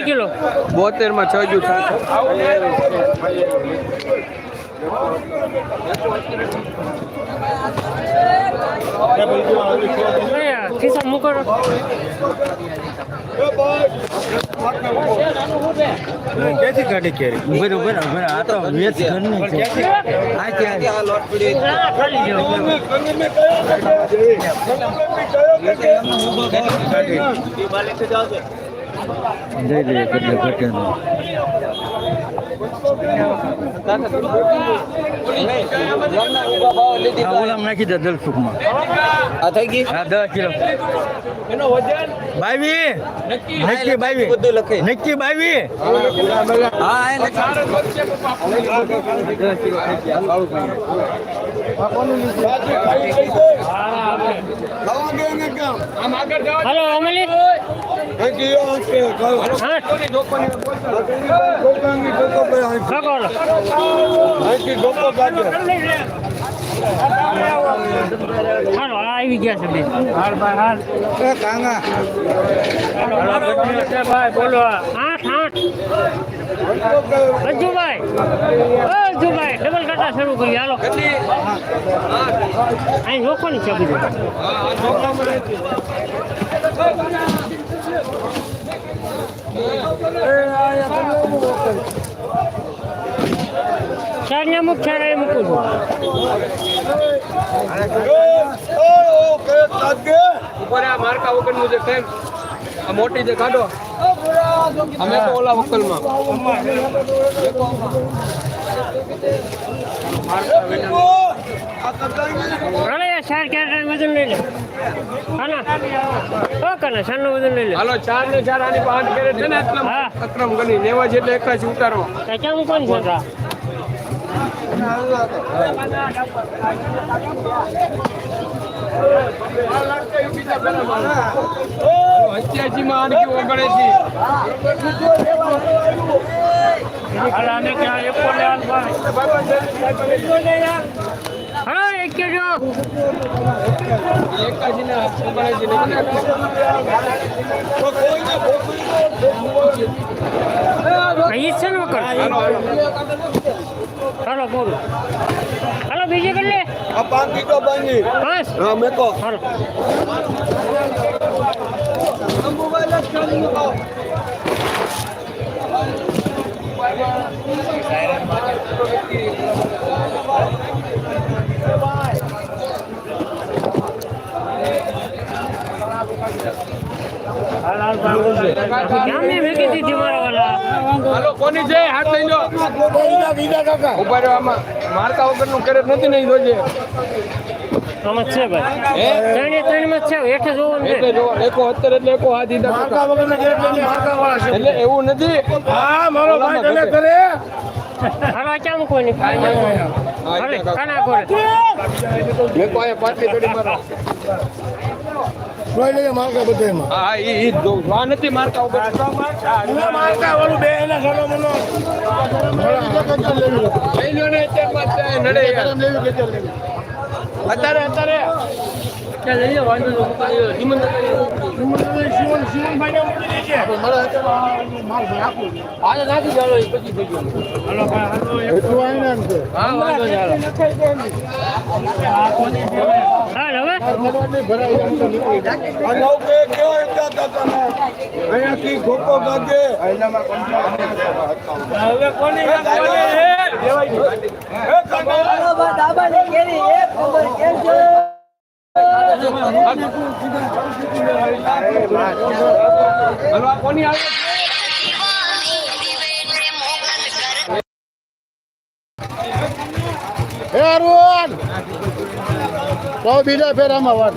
kilo 72 માં 6 જૂથ ખિસ્સા મૂકો ક્યાંથી ગાડી કેરી ઉભર આ તો વેચ ઘરની છે આ ક્યાં લોટ પડી જઈ લે એટલે ઘટે ઓલામ નાખી દે દલસુખમાં આ થઈ ગઈ 10 કિલો એનો વજન 22 નક્કી 22 બધું લખે નક્કી 22 હા એ હાલો અમલી હાલો આવી ગયા છે ભાઈ બોલો 8 રજુભાઈ ડબલ કાટા શરૂ કરી હાલો અહીં જોખવાની છે બધું ચારને અમુક ચાર મૂકું છું માર્કા વગરનું જે ફેમ આ મોટી જે કાઢો અમે તો ઓલા વકલમાં ચાર ક્યારે વજન લઈ લે હાલો ચારનું વજન લઈ લે હાલો 4 ને 4 આની 5 કરે છે ને એટલે અક્રમ ગણી લેવા જેટલે 81 ઉતારવા ક્યાં મૂકવાનું છે માં આનકી ઓગળે છે હા એક કે જો હાલો બોલ હાલો બીજી કરી લે આ 5 કિલો બાંધી બસ હા મેકો હાલો કોની છે હાથ લઈ લો ઉભા રહ્યો આમાં મારકા વગર નું કેરેટ નથી નહીં જોજે આમાં છે ભાઈ ત્રણ માં છે હેઠે જોવાનું એટલે જો એકો 70 એટલે એકો હાથ દીધા મારકા વગર ના કેરેટ મારકા વાળા છે એટલે એવું નથી હા મારો ભાઈ તને કરે હાલો કેમ કોઈ નહીં હાલે કાના કરે મેં કોઈ પાટલી થોડી મારા જોઈ લઈએ માર્કા બધામાં હા ઈ જોઉં આ નથી મારકા ઉપર માર્કા વાળું બે એના ઘણો મનો લઈ લ્યો ને અત્યારે નડે અત્યારે ચાલ લઈ લો વાંધો નહીં શિવનભાઈ મૂકી દે છે આજે નાખી ચાલો પછી થઈ ગયો એટલું આવીને એમ છે હા વાંધો નહીં હાલ હવે આ નવ કે કેવો હતા તમે અહીંયાથી ખોખો ગાગે હવે કોની દાબાને કેરી એક ખબર કેજો હલવા કોની આવે એ અરુણ તો બીજા ફેરામાં વાત